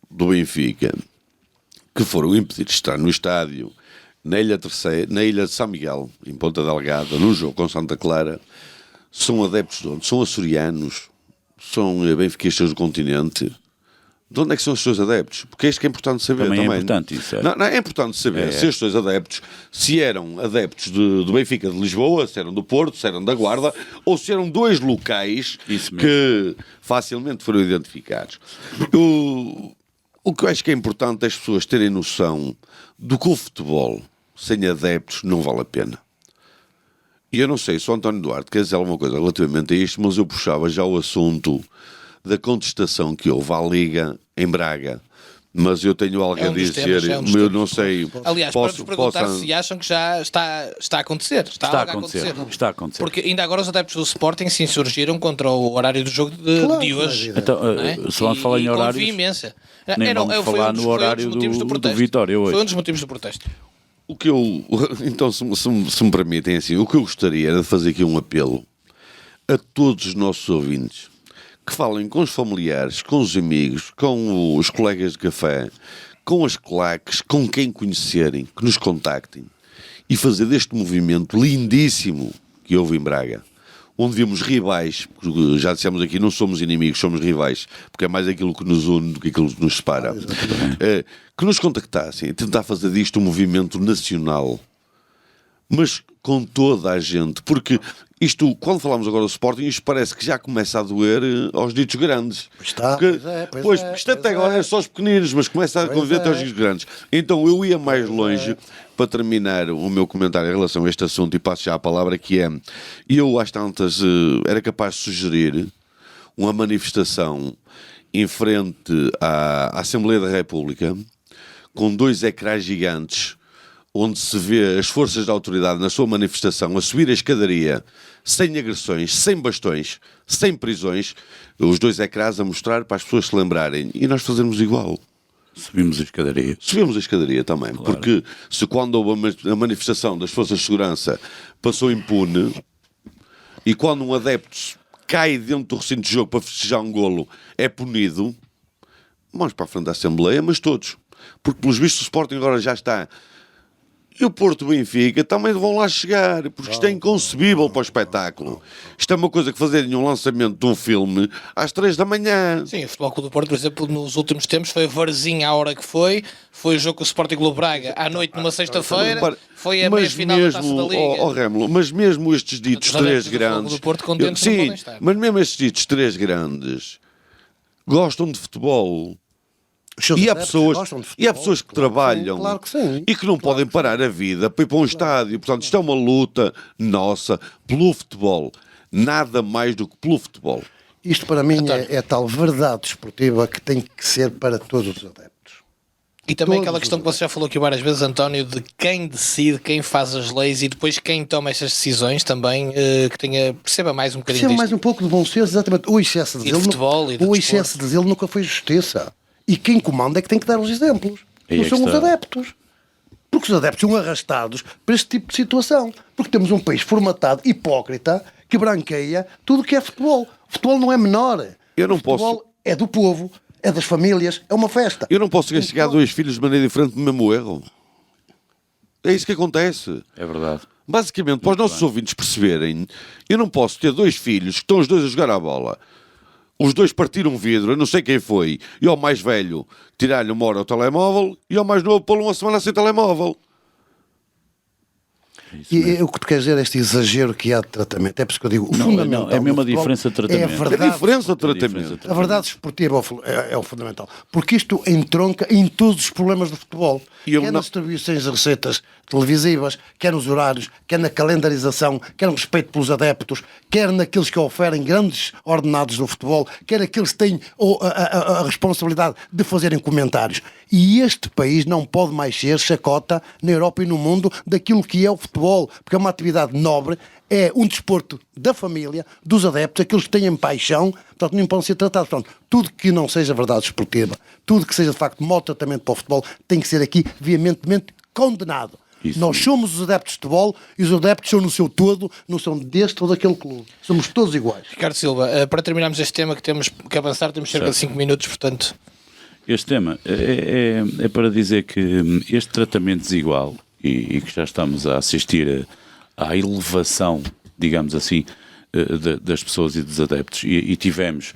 Benfica que foram impedidos de estar no estádio na Ilha de São Miguel, em Ponta Delgada, num jogo com Santa Clara, são adeptos de onde? São açorianos? São benfiquistas do continente? De onde é que são os seus adeptos? Porque é isto que é importante saber também. É importante isso. Não, é importante saber se estes 2 adeptos, se eram adeptos do Benfica de Lisboa, se eram do Porto, se eram da Guarda, ou se eram 2 locais que facilmente foram identificados. O que eu acho que é importante é as pessoas terem noção do que o futebol sem adeptos não vale a pena. E eu não sei se o António Duarte quer dizer alguma coisa relativamente a isto, mas eu puxava já o assunto da contestação que houve à Liga em Braga. Mas eu tenho algo a dizer, eu não sei. Aliás, para vos perguntar se acham que já está a acontecer. Está a acontecer. Está a acontecer. Porque ainda agora os adeptos do Sporting se insurgiram contra o horário do jogo de hoje. Então, se vamos falar em horários, imensa. Nem vamos falar no horário do Vitória hoje. Foi um dos motivos do protesto. O que eu, então, se me permitem assim, o que eu gostaria era de fazer aqui um apelo a todos os nossos ouvintes que falem com os familiares, com os amigos, com os colegas de café, com as claques, com quem conhecerem, que nos contactem e fazer deste movimento lindíssimo que houve em Braga, onde vimos rivais, porque já dissemos aqui, não somos inimigos, somos rivais, porque é mais aquilo que nos une do que aquilo que nos separa, que nos contactassem e tentar fazer disto um movimento nacional, mas com toda a gente, porque isto, quando falamos agora do Sporting, isto parece que já começa a doer aos ditos grandes. Está, porque, isto até agora é só os pequeninos, mas começa a conviver até aos ditos grandes. Então eu ia mais longe, para terminar o meu comentário em relação a este assunto, e passo já a palavra, que é, eu às tantas era capaz de sugerir uma manifestação em frente à Assembleia da República, com 2 ecrãs gigantes, onde se vê as forças da autoridade na sua manifestação a subir a escadaria sem agressões, sem bastões, sem prisões, os 2 ecrãs a mostrar para as pessoas se lembrarem, e nós fazemos igual. Subimos a escadaria. Subimos a escadaria também, claro. Porque se quando houve a manifestação das forças de segurança passou impune, e quando um adepto cai dentro do recinto de jogo para festejar um golo é punido, vamos para a frente da Assembleia, mas todos. Porque pelos vistos o Sporting agora já está. E o Porto Benfica também vão lá chegar, porque isto é inconcebível para o espetáculo. Isto é uma coisa que fazerem um lançamento de um filme às 3 da manhã. Sim, o Futebol Clube do Porto, por exemplo, nos últimos tempos foi a Varzinha à hora que foi o jogo com o Sporting Clube Braga à noite numa sexta-feira, foi a meia-final da Taça da Liga. Rémulo, mas mesmo estes ditos 3 grandes... Sim, mas mesmo estes ditos 3 grandes gostam de futebol. E há pessoas que trabalham e que não podem parar a vida para ir para um estádio. Portanto, isto é uma luta nossa pelo futebol. Nada mais do que pelo futebol. Isto para mim é tal verdade desportiva que tem que ser para todos os adeptos. E também aquela questão que você já falou aqui várias vezes, António, de quem decide, quem faz as leis e depois quem toma essas decisões também, que perceba mais um bocadinho disto. Perceba mais um pouco de bom senso, exatamente. O excesso de zelo nunca foi justiça. E quem comanda é que tem que dar os exemplos. Não são os adeptos. Porque os adeptos são arrastados para este tipo de situação. Porque temos um país formatado, hipócrita, que branqueia tudo o que é futebol. O futebol não é menor. O futebol é do povo, é das famílias, é uma festa. Eu não posso chegar a 2 filhos de maneira diferente do mesmo erro. É isso que acontece. É verdade. Basicamente, para os nossos ouvintes perceberem, eu não posso ter 2 filhos que estão os 2 a jogar à bola. Os 2 partiram um vidro, eu não sei quem foi, e ao mais velho tirar-lhe 1 hora o telemóvel e ao mais novo pô-lo 1 semana sem telemóvel. E o que tu queres dizer é este exagero que há de tratamento. É por isso que eu digo, o fundamental é a mesma diferença de tratamento. A verdade esportiva é o fundamental. Porque isto entronca em todos os problemas do futebol. Quer nas distribuições de receitas televisivas, quer nos horários, quer na calendarização, quer no respeito pelos adeptos, quer naqueles que oferem grandes ordenados do futebol, quer aqueles que têm a responsabilidade de fazerem comentários. E este país não pode mais ser chacota na Europa e no mundo daquilo que é o futebol, porque é uma atividade nobre, é um desporto da família, dos adeptos, aqueles que têm paixão, portanto não podem ser tratados. Portanto, tudo que não seja verdade esportiva, tudo que seja de facto mau tratamento para o futebol, tem que ser aqui veementemente condenado. Isso. Nós somos os adeptos de futebol e os adeptos são no seu todo, não são deste ou daquele clube. Somos todos iguais. Ricardo Silva, para terminarmos este tema que temos que avançar, temos cerca de 5 minutos, portanto... Este tema é para dizer que este tratamento desigual e que já estamos a assistir à elevação, digamos assim, das pessoas e dos adeptos. E tivemos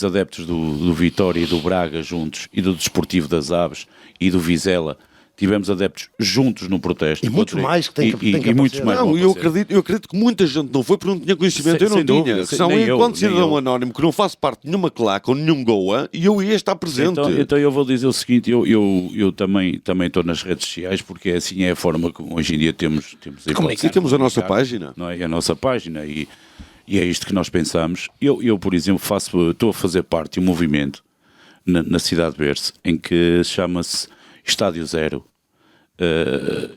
adeptos do Vitória e do Braga juntos, e do Desportivo das Aves e do Vizela, tivemos adeptos juntos no protesto. E muitos mais que têm que e muitos aparecer. mais Não, vão eu aparecer. acredito que muita gente não foi porque não tinha conhecimento. Eu não Sem tinha. dúvida, Senão, nem eu, enquanto nem cidadão eu. anónimo que não faço parte de nenhuma claque ou nenhum Goa, eu ia estar presente. Então eu vou dizer o seguinte, eu também estou nas redes sociais, porque assim é a forma que hoje em dia temos a hipótese E temos a nossa comunicar, página. não é? A nossa página e é isto que nós pensamos. Eu por exemplo, estou a fazer parte de um movimento na cidade de Berce, em que chama-se Estádio Zero.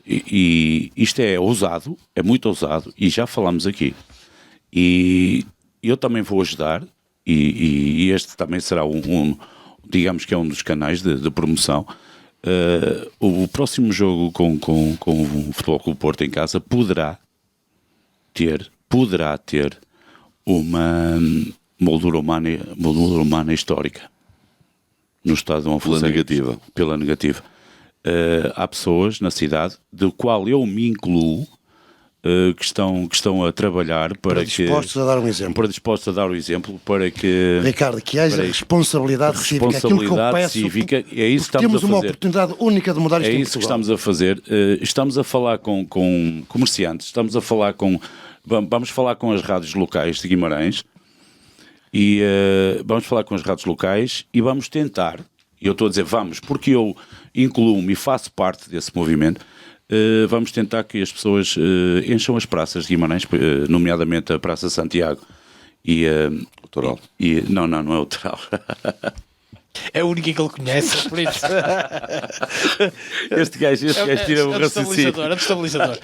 E isto é ousado, é muito ousado, e já falámos aqui. E eu também vou ajudar, e este também será digamos que é um dos canais de promoção. O próximo jogo com o Futebol Clube Porto em casa poderá ter uma moldura humana histórica no estado de Alfonsegui, negativa. pela negativa. Há pessoas na cidade, do qual eu me incluo, que estão a trabalhar para que... Predispostos a dar um exemplo. Predispostos a dar o exemplo para que... Ricardo, que haja para- responsabilidade cívica. Aquilo que eu responsabilidade peço, cívica, é isso que porque estamos temos a uma fazer. oportunidade única de mudar isto É em isso que Portugal. estamos a fazer. Estamos a falar com comerciantes, estamos a falar vamos falar com as rádios locais de Guimarães e vamos falar com as rádios locais e vamos tentar, e eu estou a dizer vamos, porque eu incluo-me e faço parte desse movimento, vamos tentar que as pessoas encham as praças de Guimarães, nomeadamente a Praça Santiago e O Toral. não é o Toral. É a única que ele conhece, por isso. Este gajo tira-me o raciocínio. É destabilizador.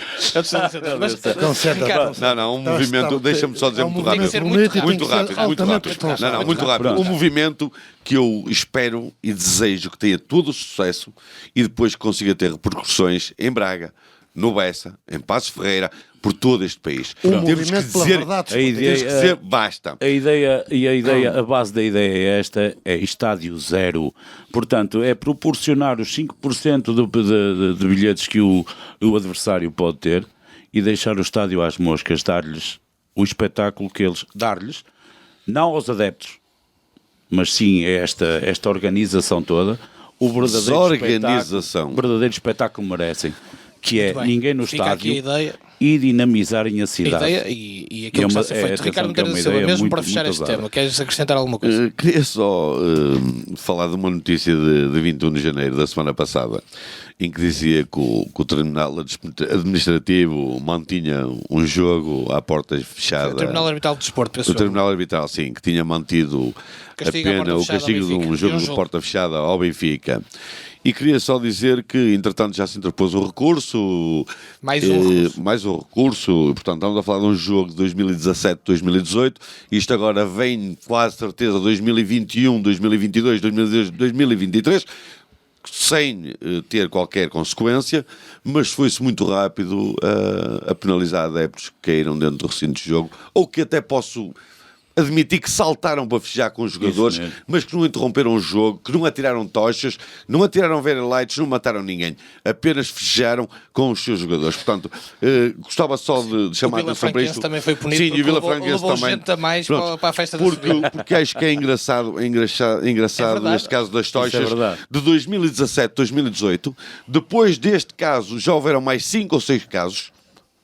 Mas, Concentra. Ricardo, Não, um movimento, está- deixa-me só dizer é um muito movimento rápido. bonito e tem Muito que ser rápido, muito altamente rápido. responsável. Não, muito rápido. Pronto. Um movimento que eu espero e desejo que tenha todo o sucesso e depois que consiga ter repercussões em Braga, no Bessa, em Passos Ferreira, por todo este país. Movimento pela verdade. A ideia- temos que dizer basta. A base da ideia é esta, é estádio zero. Portanto, é proporcionar os 5% de bilhetes que o adversário pode ter e deixar o estádio às moscas, dar-lhes o espetáculo que eles... Dar-lhes, não aos adeptos, mas sim a esta organização toda, o verdadeiro espetáculo merecem, que é muito bem. ninguém no Fica aqui a estádio ideia. e dinamizarem a cidade. A ideia e aquilo que está a ser feito. atenção, Ricardo que é uma Monteiro da Silva, ideia mesmo muito, para fechar muito este ousada. tema, queres acrescentar alguma coisa? Queria só falar de uma notícia de 21 de janeiro da semana passada, em que dizia que o Tribunal Administrativo mantinha um jogo à porta fechada. O Tribunal Arbitral do Desporto, O pessoal. Tribunal Arbitral, sim, que tinha mantido Castigo à porta o fechada castigo ao de um Benfica. jogo E um de jogo. porta fechada ao Benfica. E queria só dizer que, entretanto, já se interpôs o recurso. Mais um recurso. Mais um recurso. Portanto, estamos a falar de um jogo de 2017-2018. Isto agora vem, quase certeza, 2021, 2022, 2023, sem ter qualquer consequência, mas foi-se muito rápido a penalizar adeptos que caíram dentro do recinto de jogo, ou que até posso admitir que saltaram para festejar com os jogadores, mesmo. mas que não interromperam o jogo, que não atiraram tochas, não atiraram very lights, não mataram ninguém, apenas festejaram com os seus jogadores. Portanto, gostava só de chamar a Vila atenção para Franquense isto. também foi punido Sim, porque e o Vila levou Franquense também. gente a mais Pronto, para a festa da subida. porque acho que é engraçado verdade. neste caso das tochas, verdade. de 2017, 2018, depois deste caso já houveram mais 5 ou 6 casos,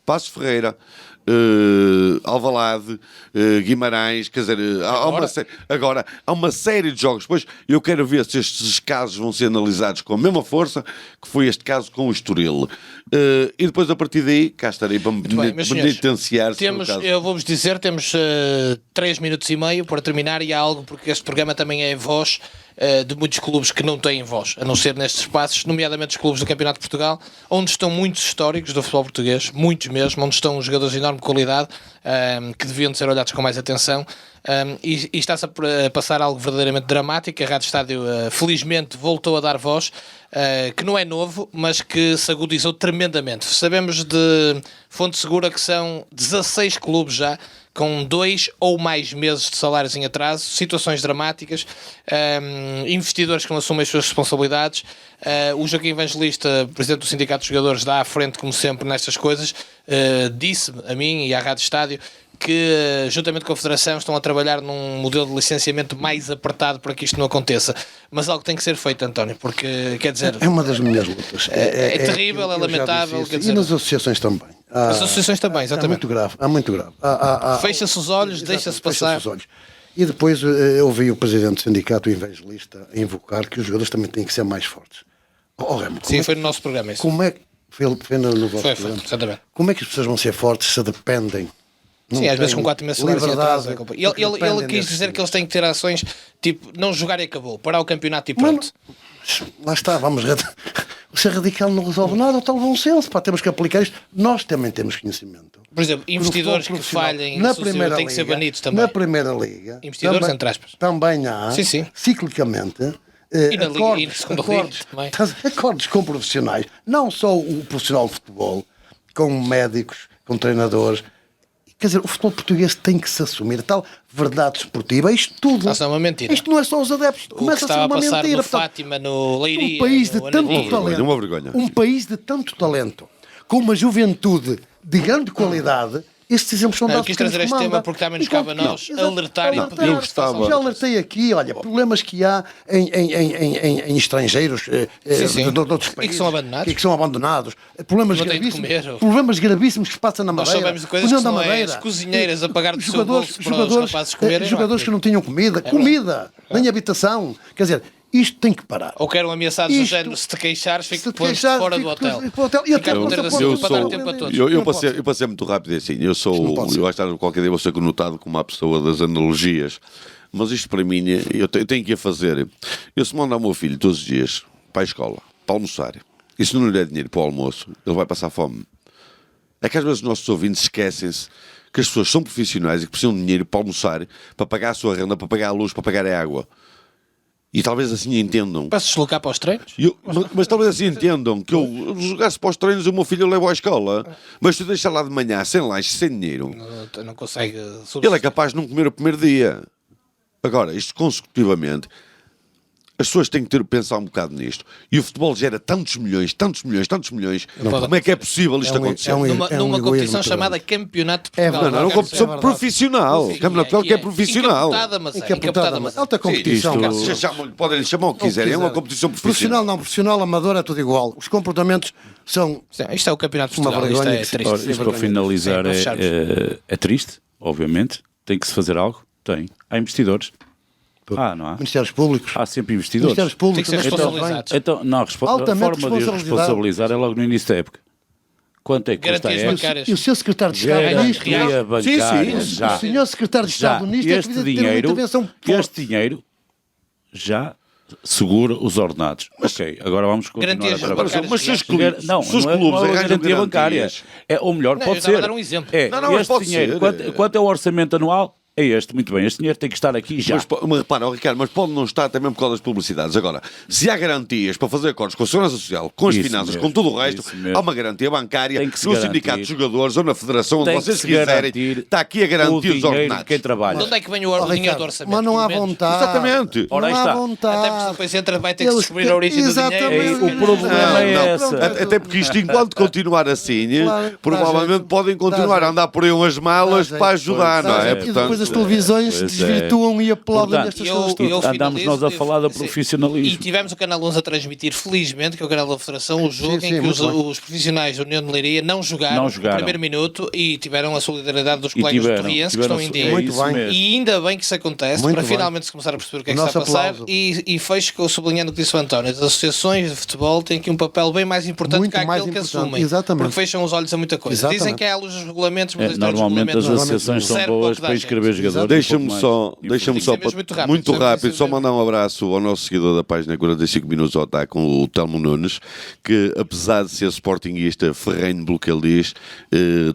Passos Ferreira, Alvalade, Guimarães, quer dizer, agora há uma série de jogos. Depois eu quero ver se estes casos vão ser analisados com a mesma força que foi este caso com o Estoril. E depois a partir daí cá estarei para me bem, meus senhores, penitenciar. Eu vou-vos dizer, temos 3 minutos e meio para terminar e há algo, porque este programa também é voz de muitos clubes que não têm voz, a não ser nestes espaços, nomeadamente os clubes do Campeonato de Portugal, onde estão muitos históricos do futebol português, muitos mesmo, onde estão jogadores de enorme qualidade, que deviam ser olhados com mais atenção. E está-se a passar algo verdadeiramente dramático. A Rádio Estádio felizmente voltou a dar voz, que não é novo, mas que se agudizou tremendamente. Sabemos de fonte segura que são 16 clubes já com 2 ou mais meses de salários em atraso, situações dramáticas, investidores que não assumem as suas responsabilidades. O Joaquim Evangelista, presidente do Sindicato dos Jogadores, dá à frente, como sempre, nestas coisas. Disse-me a mim e à Rádio Estádio que, juntamente com a Federação, estão a trabalhar num modelo de licenciamento mais apertado para que isto não aconteça. Mas algo tem que ser feito, António, porque, quer dizer... É uma das minhas lutas. É terrível, eu é já lamentável. disse Quer isso. dizer, E nas associações também. as associações também, É exatamente. muito grave. É muito grave. Fecha-se os olhos, Exatamente, deixa-se fecha-se passar. os olhos. E depois eu vi o presidente do sindicato, o evangelista, a invocar que os jogadores também têm que ser mais fortes. Remo, Sim, foi no nosso programa isso. como é que foi no vosso Foi, programa? exatamente. Como é que as pessoas vão ser fortes se dependem? Sim, às vezes com 4 meses de salários atrás. liberdade, Ele quis dizer que eles têm que ter ações tipo não jogar e acabou, parar o campeonato e pronto. Lá está, ser radical não resolve nada, tal bom senso, pá, temos que aplicar isto. Nós também temos conhecimento. Por exemplo, investidores que Profissional. falhem na no seu primeira têm que ser liga, banidos também. Na primeira liga, Investidores, também, entre aspas. também há, Sim, sim. ciclicamente, E na liga, e na segunda liga também. acordos com profissionais, não só o profissional de futebol, com médicos, com treinadores. Quer dizer, o futebol português tem que se assumir tal verdade esportiva. Isto tudo. Isso é uma mentira. Isto não é só os adeptos. O que Começa a ser estava a uma passar mentira. no Portanto, Fátima, no Leiria, um país de no tanto Anadia. talento. Uma vergonha. Um país de tanto talento, com uma juventude de grande qualidade. Estes exemplos são Não, eu dados quis que nos trazer este comanda. tema porque também nos cabe a nós Exato, alertar e alertar. pedir Eu gostava- Já alertei aqui, olha, problemas que há em estrangeiros sim. de outros E que países. são abandonados. E que são abandonados. Problemas Não têm de gravíssimos, comer. problemas gravíssimos que se passam na Nós Madeira. sabemos de coisas União que da são Madeira. as cozinheiras a pagar do seu Jogadores- bolso para os jogadores, rapazes comerem. jogadores que não tinham comida, comida, nem habitação. Quer dizer, isto tem que parar. Ou que eram ameaçados do Isto- género, se te queixares, Se fica te posto queixares, fora do fica hotel. para o hotel. E até Ficar com não se ter pode assunto para dar fazer. tempo a todos. Eu Não pode ser. passei muito rápido assim. Eu não sou, pode ser. eu acho que qualquer dia vou ser conotado como uma pessoa das analogias. Mas isto para mim, eu tenho que a fazer. Eu se mandar o meu filho todos os dias para a escola, para almoçar, e se não lhe der dinheiro para o almoço, ele vai passar fome. É que às vezes os nossos ouvintes esquecem-se que as pessoas são profissionais e que precisam de dinheiro para almoçar, para pagar a sua renda, para pagar a luz, para pagar a água. E talvez assim entendam. Para se deslocar para os treinos? Mas talvez assim entendam que eu jogasse para os treinos, o meu filho eu levo à escola, mas tu deixa lá de manhã sem lanche, sem dinheiro, Não consegue ele é capaz de não comer o primeiro dia. Agora, isto consecutivamente, as pessoas têm que pensar um bocado nisto. E o futebol gera tantos milhões. pode- Como é que é possível isto acontecer? Numa egoísmo competição muito chamada grande. Campeonato de É Portugal. Não, é uma competição verdade. profissional. Sim, Campeonato de Portugal que é profissional. Encapotada, mas é. Encapotada, Encapotada, mas é. alta competição. Podem lhe chamar o que quiserem, é uma competição Profissional profissional. não, profissional, amador é tudo igual. Os comportamentos são. Sim, isto é o Campeonato de Uma Portugal. Isto vergonha é que se- triste. Ora, isto para finalizar Sim, para fecharmos. é triste, obviamente. Tem que se fazer algo? Tem. Há investidores? Não há. Ministérios Públicos. Há sempre investidores. Ministérios Públicos. Tem que ser também responsabilizados. Então, não, a Altamente forma de os responsabilidade. responsabilizar é logo no início da época. Quanto é que custa a Garantias época? bancárias. E o seu secretário de Estado nisto. Garantia bancária, sim, já. O senhor secretário de Já, Estado nisto é que este devia ter uma dinheiro, intervenção forte. este dinheiro já segura os ordenados. Ok, agora vamos continuar Garantias a trabalhar. bancárias. Mas se os Não, clubes, Não, se os não é, clubes não é arranjam garantia bancária. garantias, Ou melhor, Não, pode eu estava ser. a dar um exemplo. É, Não, mas este pode dinheiro, ser. quanto é o orçamento anual? É este, muito bem. Este dinheiro tem que estar aqui já. Mas repara, Ricardo, mas pode não estar também por causa das publicidades. Agora, se há garantias para fazer acordos com a Segurança Social, com as Isso finanças, mesmo, com tudo o resto, isso mesmo. há uma garantia bancária Tem no que se garantir. sindicato de jogadores ou na federação, onde Tem que vocês se quiserem. garantir Está aqui a o garantir os dinheiro de ordenados. quem trabalha. De onde é que vem o Oh, dinheiro Ricardo, do orçamento? mas não há pelo menos? vontade. Exatamente. Ora, aí não há está. vontade. Até porque depois entra, vai ter que Eles descobrir a origem do Exatamente. dinheiro. O problema é essa. Até porque isto, enquanto continuar assim, Claro, provavelmente dá jeito. podem Dá continuar jeito. a andar por aí umas malas Dá para jeito. ajudar, Dá não é? jeito. E depois as Portanto, televisões pois é. desvirtuam e aplaudem Portanto, estas coisas todas. Andamos finalizo, nós a falar da sim. profissionalismo. E tivemos o Canal 11 a transmitir, felizmente, que é o canal da Federação, o jogo Sim, em sim, que muito os profissionais da União de Leiria não jogaram no primeiro minuto e tiveram a solidariedade dos E colegas tiveram torrienses que estão em dia. Muito bem. mesmo. E ainda bem que isso acontece, Muito para bem. finalmente se começar a perceber o que é que O está a nosso passar. aplauso. E fecho com sublinhando o que disse o António: as associações de futebol têm aqui um papel bem mais importante Muito que mais aquele que importante, assumem. exatamente. Porque fecham os olhos a muita coisa. Exatamente. Dizem que é à luz dos regulamentos, mas É, isto é dos normalmente as regulamentos. associações são Serve para o boas que dá para jeito. inscrever jogadores. Deixa-me um pouco só, mais. deixa-me Tem só, que ser mesmo muito rápido, muito sempre rápido, tem que só ser mandar um abraço ao nosso seguidor da página 45 Minutos ao TAC, com o Telmo Nunes, que apesar de ser sportinguista ferrenho pelo que ele diz,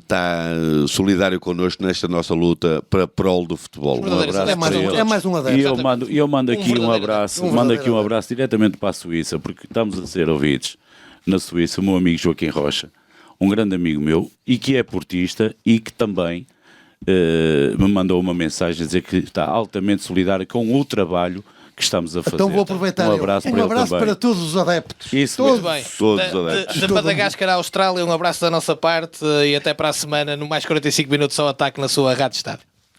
está solidário connosco nesta nossa luta para prol do futebol. Um Verdadeiros abraço É mais para um, ele. é mais um adepto. E eu mando aqui um verdadeiro abraço, adepto. mando aqui um abraço diretamente para a Suíça, porque estamos a ser ouvidos na Suíça, o meu amigo Joaquim Rocha, um grande amigo meu, e que é portista e que também me mandou uma mensagem a dizer que está altamente solidário com o trabalho que estamos a fazer. Então vou aproveitar. Um abraço para ele também. para todos os adeptos. Isso todos. Muito bem. Todos De- adeptos. de Madagascar à Austrália, um abraço da nossa parte e até para a semana no mais 45 minutos ao ataque na sua Rádio Estádio.